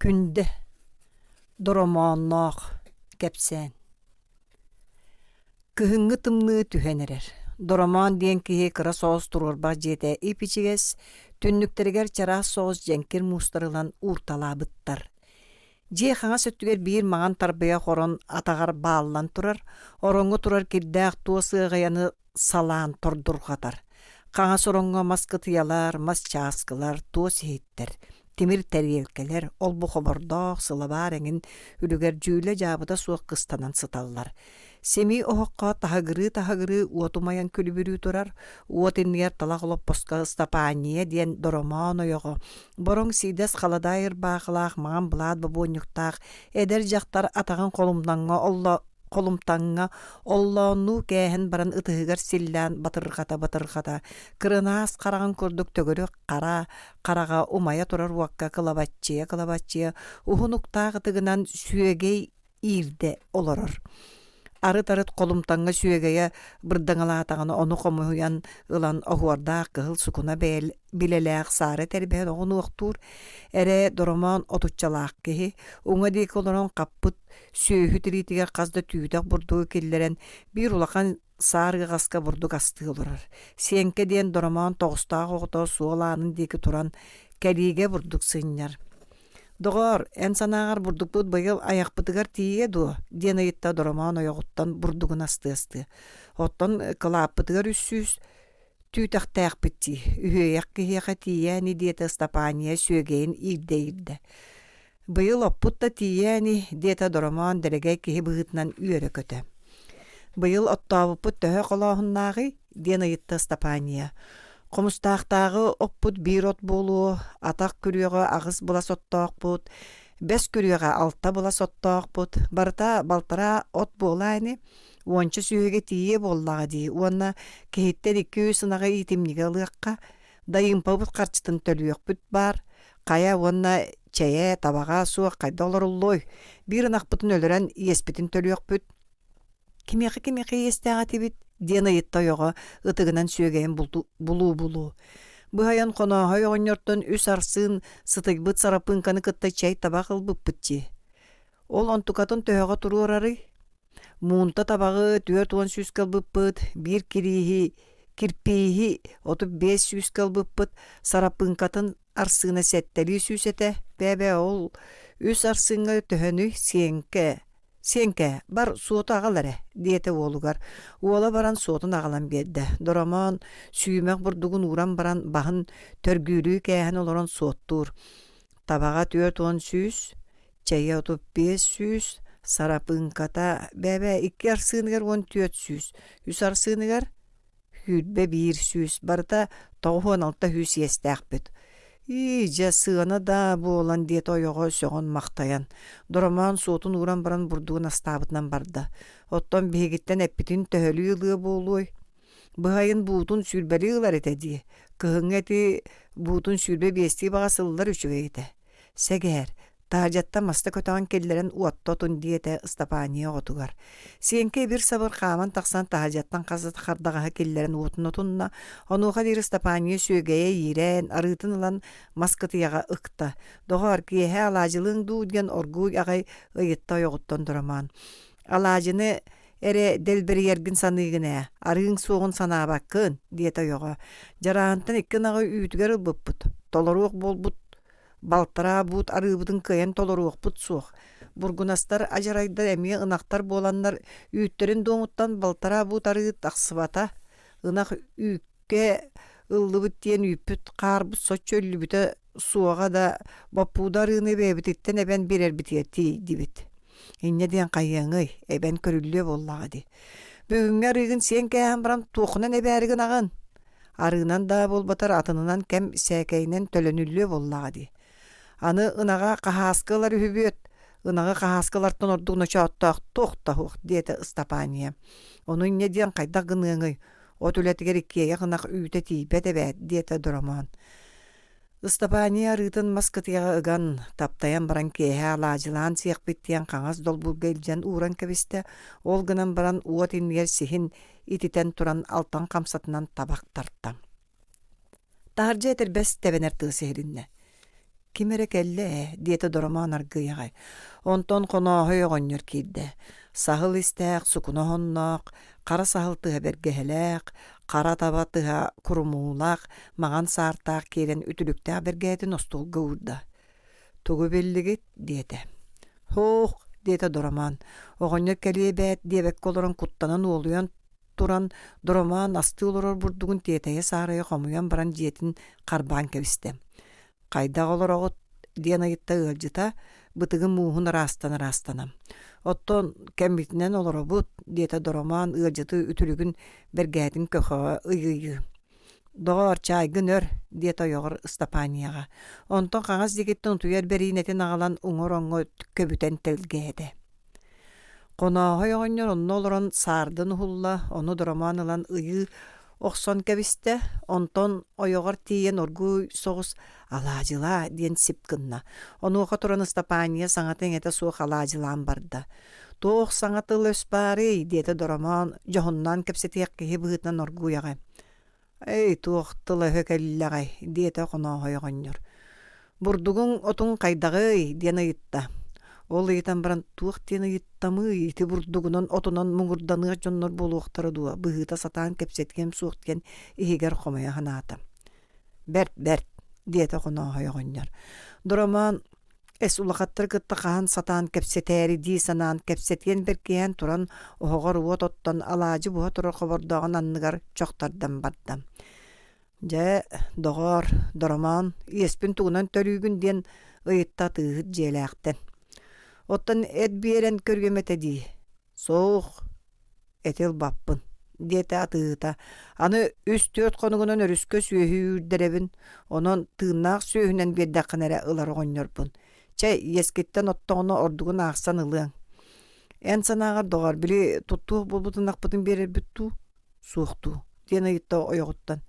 Күндэ, Доромоонноох, кэпсээн. Кыһыҥҥы тымныы түһэнэрэр. Доромоон диэн киһи кыра соос турурбах жете ипичигес, түннүктэригэр чараас соос жэнкир муустарылан уурталаабыттар. Дьиэ хаҥа сөттүгэр биир маҕан тарбыя хорон атаҕар бааллан турар, ороҥҥу турар кирдээх туо сыаҕайаны салаан тордурҕатар. Хаҥа сороҥҥо мас кытыйалар, мас чааскылар, туо сиһиттэр. Тимир тәриелкелер, олбу хобордоох сылабаар эҥин үлүгэр дьүүлэ жаабыта суох кыстанан сыталлар. Семи оһоққа таһагырыы уотумайан күлүбүрүү турар, уотиннигер талах олоппоска ыстапаанньия диэн Доромоонноох бороң сиидес халадайыр баахылаах маҕан былаат бабуонньуктаах эдер дьахтар атаҕын холумтаҥҥа оллооннуу кээһэн баран ытыһыгар силлээн батырҕата, кырынаас хараҕын курдук төгөрү хараҕа умайа турар уакка кылабаччыя, уһунуктаах ытыгынан сүөгэй иирдэ олорор. Арыт колумтаңга сүөгэйэ бырдаҥалаатаҕына ону хомуйан ылан оһуордаах кыһыл сукуна билиилээх саары тэрбэһэн оҕунуохтуур эрэ Доромоон отуччалаах киһи уҥа диэки олорон хаппыт сүөһү тириитигэр хасда түүтэх бурдугу киллэрэн биир улахан сааргы хаска бурдук астыы олорор. Сиэнкэ диэн Доромоон тоҕустаах оҕотоо суолаанын диэки туран кэлиигэ бурдук сыынньар. Доҕор, эн санааҕар бурдукпут быйыл аяхпытыгар тиийэ дуо, диэн ыйытта Доромоон ойоҕуттан бурдугун асты. Оттон кылааппытыгар үссүүс түүтэхтээхпитти, үһүөйэх киһиэхэ тиийээни диэтэ ыстапаанньия сүөгэйин иирдэ. Быйыл оппутта тиийээни диэтэ Доромоон дэрэгэй киһи быһытынан үөрэ көтө. Быйыл оттообуппут төһө холоохуннааҕый, диэн ыйытта ыстапаанньия. Хомустаахтааҕы оппут биир от буолуо, атах күрүөҕө аҕыс була соттоохпут, бэс күрүөҕэ алта була соттоохпут, барыта балтара от буолаани, уонча сүүһүгэ тиийэ буоллаҕа дии, уонна киһиттэн 200 сынаҕа иитимнигэ ылыахха, дайымпабыт харчытын төлүөхпүт бар, хая уонна чэйэ табаҕа суох хайда олоруллой, биир ынахпытын өлөрөн иэспитин төлүөхпүт. Кимиэхи иэстээҕэ тибит, диэн ыйытта ойоҕо ытыгынан сүөгэйин булуу. Быһайан хонооһой оҕонньортон үс арсыын сытыйбыт сарапыынканы кытта чэй табах ылбыппытчи. Ол онтукатын төһөҕө туруорары. Муунта табаҕы 4-10 сүүскэ ылбыппыт, биир кирпииһи отуп 5 сүүскэ ылбыппыт, сарапыынкатын арсыына сэттэлии сүүсэтэ. Бэбэ ол үс арсыынга төһөнү Сиэнкэ, бар суоту аҕаларе, диэте уолугар. Уола баран суотун аҕалан биэрдэ. Доромоон сүүмэх бурдугун ууран баран баһын төргүүрүү кээһэн олорон суоттуур. Табаҕа 4-10 сүүс, чэйэ отуп 5 сүүс, сарапыынката бэбэ 2 арсыыныгар 4 сүүс, үс арсыыныгар хүрбэ 1 сүүс, барыта 9-16 сүүс иэстээхпит. Ижа сыана да буолан диэт ойоҕо сөҕөн махтаян. Доромоон суотун ууран баран бурдугун астаабытынан барда. Оттон биһигиттэн эппитин төһөлүү ылыа буолуой. Быһайын буутун сүрбэли ылар этэ дии. Кыһыҥҥа эти буутун сүрбэ биэстии баҕа сыллар үчүгэй этэ. Сэгээр, таһадьатта маста көтөҕөн келлэрэн уоттотун диэтэ ыстапаанньия оҕотугар. Сиэнкэ бир сабыр хааман тахсан таһадьаттан хардаҕаһа келлэрэн уотунотунна, онуоха диир ыстапаанньия сүөгэйэ иирээн, арыытын ылан маскытыяҕа ыкта. Доҕор киэһэ алаадьылыың дуу диэн оргууй аҕай ыйытта ойоҕуттан Доромоон. Алаадьыны эре дэлбэриэргин саныыгына, арыың суоҕун санаабаккын, диэт ойоҕо. Жараантан иккин аҕай үүтүгэр ылбыппыт, толоруох буолбут, балтара буут арыыбытын кыйан толоруохпут суох. Бургунастар ажарайда эмиэ ынахтар буоланнар үүттэрин дуомуттан балтара буут арыыт ахсыбата, ынах үүкке ыллыбыт диэн үүппүт хаарбыт соччу өллүбүтэ суоҕа да баппууда арыыны бэбититтэн эбэн бирэрбитиэ дибит. Инне диэн хайыаҥый, эбэн көрүллүө буоллаҕа ди. Бүгүҥҥэ арыыгын сиэн кээһэн баран туохунан эбээригин аҕын. Арыынан да болбатар атынынан кэм сээкэйинэн төлөнүллүө буоллаҕа ди. Аны ынаға қахааскалар үһүбүөт, ынаға қахааскалартан ордугуна чааттаах туохтахуох диэте ыстапаанньия. Ону инне диэн хайдах гыныаҥый, от үлэтигэр иккиэйэ гынах үүтэ тиийбэт эбэт диэте Доромоон. Ыстапаанньия арыытын маскытыяҕа ыган таптайан баран киэһэ алаадьылаан сиэхпит диэн хаҥас долбурга илдьэн ууран кэбистэ, ол гынан баран уот иннигэр сиһин ититэн туран алтан хамсатынан табак тарта. Таһардьа этэрбэс тэбэнэр тыысы сиһириннэ. Кимере келле диэте Доромоон аргыйагай. Онтон коноохой оҕонньор киирдэ. Сахыл истээх сукуноһонноох, кара сахыл тыһа бэргэһэлээх, кара таба тыһа курумуулаах, маҕан саартаах киирэн үтүлүктээх бэргээтин остуолга уурда. Тугу биллигит диэте. Хоох диэте Доромоон. Оҕонньор кэлиэбэät диэбэкке олорон куттанан уолуйан туран Доромоон асты олорор бурдугун тиэтэйэ саарайа хомуйан баран диэтин карбаан кэбистэ. Кайдаах олороҕут диэн айытта ыалдьыта бытыгын мууһун араастана. Оттон кэмбитинэн олоробут диэте Доромоон ыалдьыты үтүлүгүн бэргээтин көхөҕө ыйыйы. Доҕор чайгын өр диэте ойоҕор Стапанияга. Онтон хаҥас дигиттен утуйар бериинетин аҕалан уҥор-оҥҥо көбүтэн телгээдэ. Коноохой оҕонньор онно олорон саардын уһулла, ону Доромоон ылан ыйыы охсон кэбистэ, онтон ойоҕор тиийэн оргуй соҕус алаадьыла диэн сипкынна. Онуоха туран Стапания саҥатын эте суох алаадьылаан барда. Туох саҥатыл өс баарый диэте Доромоон дьоһуннаан кэпсэтиэх киһи быһытынан оргуйаҕа. Эй, туох тыла хөкэллэҕэй диэте коноохой оҕонньор. Бурдугуң отуң кайдагый диэн ыйытта. Ол ыйытан баран туох диэн ыйыттамый ити бурдугунан отунан муҥурданыа дьоннор болуохтара дуа быһыта сатаан кэпсэтгэн суохтиэн иһигэр хомойа ханаата. Бэрт диэте коноохой оҕонньор. Доромоон эс улахаттар кытта хаан сатаан кэпсэтээри дии санаан кэпсэтиэн беркиэн туран оһоҕор уот оттон алаадьы буһа турар хобордоҕун анныгар чохтардан бардам. Дьэ доҕор Доромоон иэспин тугунан төлүүгүн диэн ыйытта тыыһыт дьиэлээхтэн. Оттон эт биэрэн көргөмэтэ дии. Соох этил баппын диэте атыыта. Аны үс-төт конугунан өрүскө сүөһүүрдэребин, онон тыыннаах сүөһүнэн биэрдэххэнэрэ ылар оҕонньорбун. Чай ескиттен оттоҕуна ордугун аахсан ылыаң. Эн санаагар доҕор били туттуох булбутунахпытын биэрэрбиттүү суохтуу диэн ыйытта ойоҕуттан.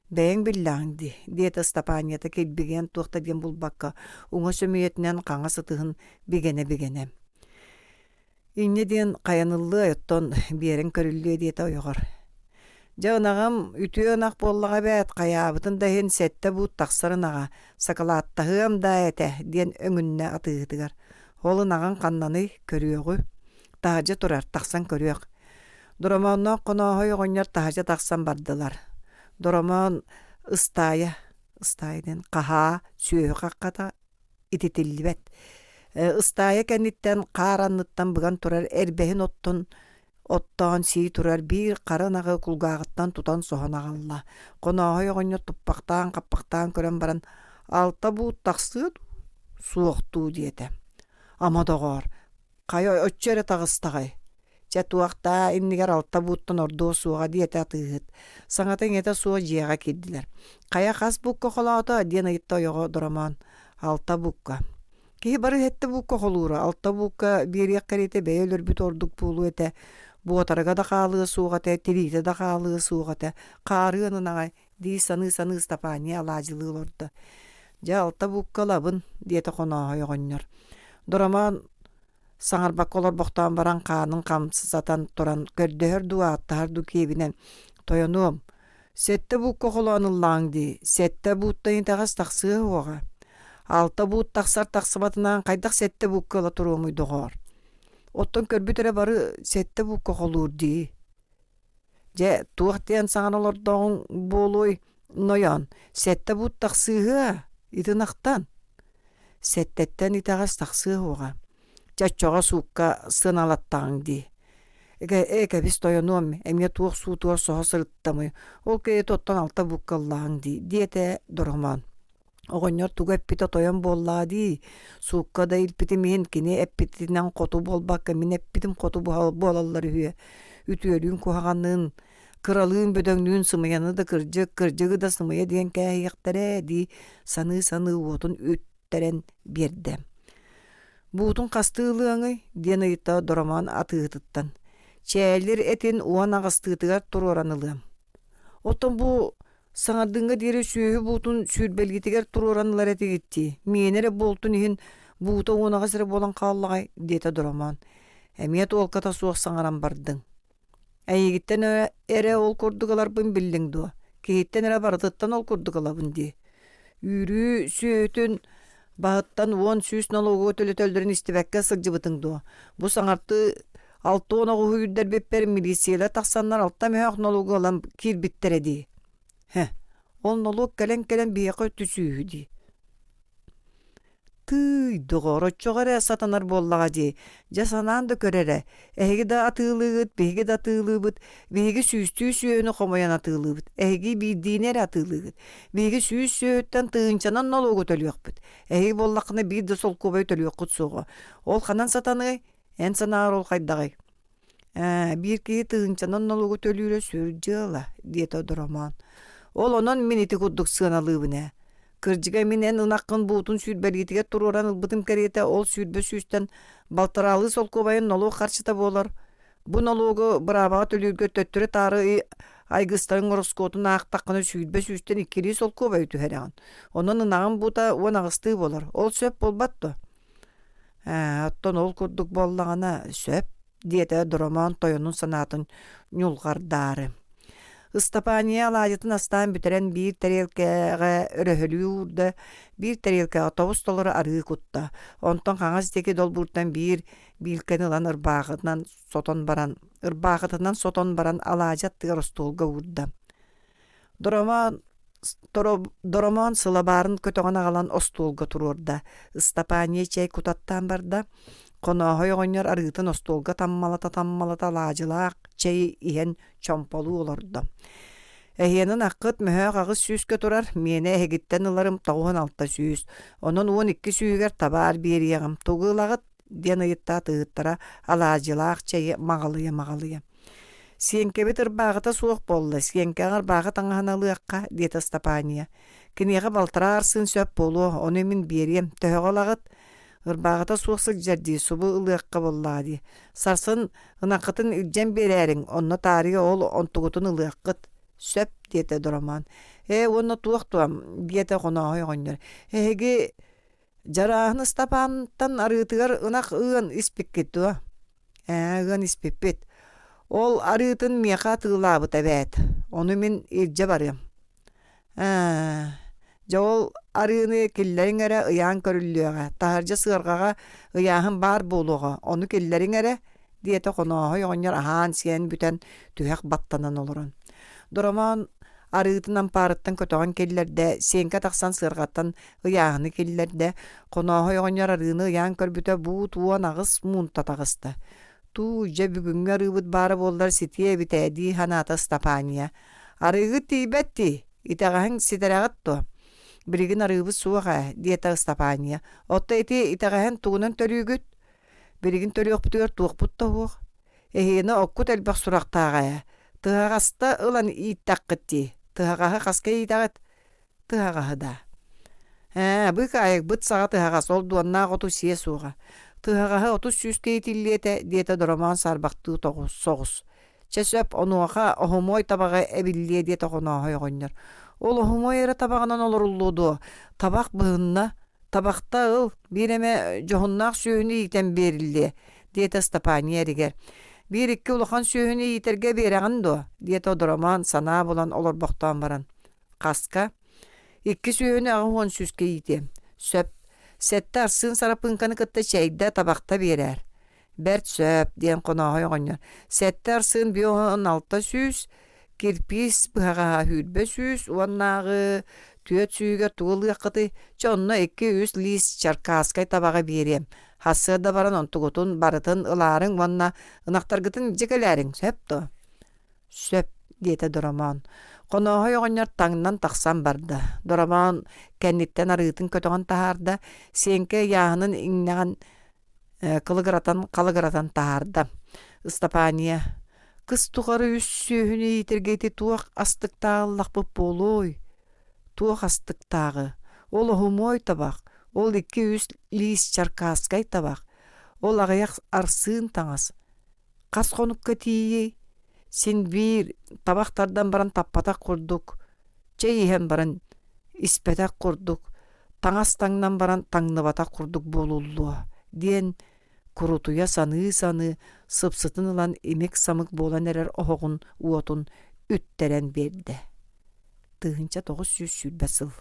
Бэйэң биллааҥ диэте Стапанията кэлбиген туохта диэн булбакка уҥа сөмүйетинэн хаҥа сытыһын бигене. Инне диэн хаяныллыы оттон биэрэн көрүллүө диэте ойоҕор. Дьаынагам үтүөнах буоллаҕа бэät хаyaabытын дахин сэтте буут тахсарынаҕа сакалааттаһыам да этэ диэн өҥүннэ атыытыгар. Холынаган ханнаны көрүөгү таһадьа турар тахсан көрүөх. Доромоонноох коноохой оҕонньор таһадьа тахсан бардылар. Доромоон ыстаайден хаһаа сүөһү хакката ититиллибэт. Ыстаайа кэнниттэн хааранныттан быган турар эрбэһин оттоон сии турар биир харанагы кулгааҕыттан тутан соһонаҕалла. Коноохой оҕонньор туппахтаан каппахтаан көрөн баран алта буут тахсыат суохтуу диэте. Ама доҕор хай оччере тагыстагай. Чатуахта иннигер алта буuттан ордоо суоҕа диэте атыыһыт. Саҥатын эте суо дьиэҕэ киирдилэр. Хая хас букка холоото диэн ыйытта ойоҕо Доромоон. Алта букка. Киһи бары хэтте букка холуура. Алта букка биэриэккэрите бэйэ өлөрбүт ордук буулу эте. Буотарга да хаалыы суоҕате, тилиите да хаалыы суоҕате. Хаарыа ынынаҕай дии саны Стапания алаадьылыы олордо. Дьэ алта букка лабын диэте коноохой оҕонньор. Доромоон саҥарбак олорбохтоон баран хаанын хамсысатан туран көрдөһөр дуааттаһар ду киэбинэн. Тойонуом, сетте букка холооныллааҥ дии, сетте бууттайын тагас тахсыа уоҕа. Алта буут тахсар тахсыбатынаан хайдах сетте букка ыла туруомуй доҕоор. Оттон көрбүтэрэ бары сетте букка холуур дии. Дьэ туох диэн саҥан олордоҕуҥ буолуой ноён, сетте буут тахсыыһыа итынахтан. Сеттеттен итагас тахсыа уоҕа. Чаччоҕа суукка сыналаттааҥ дии. Экэбис тойонуом, эмиэ туох суутуор соһо сырыттамый. Ол кэйэ тоттон алта буккаллааҥ дии диэте Доромоон. Оҕонньор тугу эппите тойон буоллаа дии. Суукка да илпити миһин кини эппитинэн хоту буолбакка мин эппитим хоту буолаллар үһүө. Үтүөлүүн куһаҕанныын кыралыын бөдөҥнүүн сымыяны да кырдьыгы да сымыя диэн кээйиэхтэрэ дии саны уотун үттэрэн биэрдэ. Буутун хастыылыаҥый диэн ыйытта Доромоон атыытыттан. Чээлер этин уан аҕастыытыгар туруоранылыам. Оттон бу саҥардыҥҥа диэри сүөһү буутун сүүрбэлгитигэр туруоранылар этигитти. Миэнере буолтун иһин буута уонаҕа сире буолан хааллаҕай диэте Доромоон. Эмиэ туолката суох саҥаран бардыҥ. Эйигиттен эре ол курдугаларбын биллиң дуо. Киһиттен эре барытыттан ол курдугалабын дии. Үүрүү сүөтүн Бағыттан 10 сүйіс налогу төлөтөлдөрүн истебекке сылжыбытыңду. Бу саңарты 6-10 үйдер беппер милициялар тақсаннар алта мөһөк налогу алан кирбиттереди. Ол налог келен бияқы түсүүді. Тый доғороччоғаре сатанар боллаға ди. Жасананды көрері. Әйгі да атылығыт, бейгі да атылығыт, бейгі сүйістүү сүйөні қомаян атылығыт, әйгі бейдинер атылығыт, бейгі сүйіс сүйөттен тыынчанан налогу төліөкпіт. Әйгі боллақыны бейді сол көбай төліөккіт соғы. Ол қанан сатаны, ән санаар ол қайдағай. Bir кей тыынчанан налогу төлүүрө сүржыла, диеті Доромоон. Ол онон минити куддук сыаналыбыне. Кыржыга менен ынаққын буутун сүйдбәлитиге туруран ылбытым керете ол сүйдбө сүйстен балтыралы сол кобайын налог харчыта болар. Бу налогу бырабаға төлүүргө төттөрө тары айгыстарын ороскотун ақтаққыны сүйдбө сүйстен иккери сол кобай түхерегін. Онон ынағын бута уан ағысты болар. Ол сөп болбатты. Оттон ол курдук боллағана сөп диете Доромоон тойонун санатын нюлғардары. Ыстапания аладетін астан бүтерен bir тарелкаға өрөхөлүүрді, bir тарелка автобус толары арығы кутта. Онтон қаңыз теке долбуртан bir билкен ылан ырбағытынан сотон баран алажаттыгар остолга урда. Доромоон сылабарын көтөҕөн агалан остолга турурда. Ыстапания чай кутаттан барда. Коноохой оҕонньор арыытын остолга таммалата алаажылаах чай иһэн чомполуу олордо. Эһиэнин аккыт мөһөөх агыс сүүскө турар, миэне эһигиттен ыларым 96 сүүс. Онон 12 сүүгэр табаар биэриэҕим. Тугуулагыт диэн ыйытта тыыттара алаажылаах чайы маҕалыйа. Сиенкебит ырбаагыта суох болла. Сиенкеҕар бааҕы таҥаһаналыахха диэtä Стапания. Киниэҕэ балтара арсын сөп болуо, ону мин биэриэм. Төһөҕөлагыт ырбаагыта суохсык жерди субу ылыакка боллаади. Сарсын ынаккытын илжен берээрин, онно таарыга ол онтугутун ылыаккыт. Сөп диете Доромоон. Онно туохтуам диете коноохой оҕонньор. Эһиги жарааһын Стапаантан арыытыгар ынак ыан испиккиттуа. Ыан испиппит. Ол арыытын миэха тыылаабыт эбээт. Ону мин илже барыам. Жол арыыны киллериңере ыяан көрүллүөҕэ, тахаржа сыаргаға ыяахын бар болуға, ону киллериңере диете коноохой оҕонньор аһаан сиэн бүтэн түһэх баттанан олорон. Доромоон арыытынан парыттан көтөҕөн киллерде, сиэнkä тахсан сыаргаттан ыяахыны киллерде, коноохой оҕонньор арыыны ыяан көрбүтэ буу туон агыс муунтатагыста. Туу же бүгүҥҥэ арыыбыт баары боллар ситие битээди ханаата Стапания. Арыыгы тиибэтти, итэҕэһиҥ ситэрэҕитту. Биригин арыыбы суаға диета Стапания. Отто эти итагаһын тугунан төлүүгүт. Биригин төлүөкпүтүгөр туохпут тоһуох. Эһиэни оккут элбэх сурактаагая. Тыһагаста ылан ииттаккытти. Тыһагаһы хаска иитагат. Тыһагаһы да. Бык айык быт саға тыһагас ол дуаннаах оту сие суга. Тыһагаһы оту сүүскэ итиллиэте диета Доромоон сарбахтыы соҕус. Чэсөп онуаха охомой табага эбиллие диета коноохой оҕонньор. Ол охомойера табағынан олоруллуду. Табақ быһынна, табақта ыл биреме жоһуннаах сүүһүнü иитен берилле, диете Стапания эригер. Bir iki улахан сүүһүнü иитерге берэҕин до, диете Доромоон санаа болан олорбохтоон баран. Хаска, икки сүүһүнü аҕуон сүүскэ иитем. Сөп, сетте арсын сарапынканы кытта чэйдэ табақта берэр. Берт сөп, диэн коноохой оҕонньор. Сетте арсын 16 сүүс, кирпис быһаҕаһа хүрбэ сүүс, уаннааҕы түөт сүүгэр тугулыаххыты, чонно 200 лис чаркааскай табаҕа биэриэм. Хассыада баран онтугутун барытын ылаарың уанна ынахтаргытын дьекелээриң сөп. Сөп диете Доромоон. Коноохой оҕонньор таҥнан тахсан барда. Доромоон кэнниттен арыытын көтөҕөн таһаарда, сиэнkä яаһынын иҥнэҕэн калыгырatan таһаарда. Стапания. Кыс тугары үс сүүһүнü иитергейти туох астыктааллахпыт болой. Туох астыктаагы. Ол охумой табақ. Ол 200 лис чаркааскай табақ. Ол аҕыйах арсыын таҥас. Хас хонукка тиийи. Син бир табақтардан баран таппатак курдук. Чэй иһэн баран испетак курдук. Таҥас таҥнан баран таҥныбатак курдук болуллуа. Диэн курутуя саны сыпсытын ылан эмек самык болан эрер оһоҕун уотун үттерен берде. Тыһынча 900 сүрбэ сыл.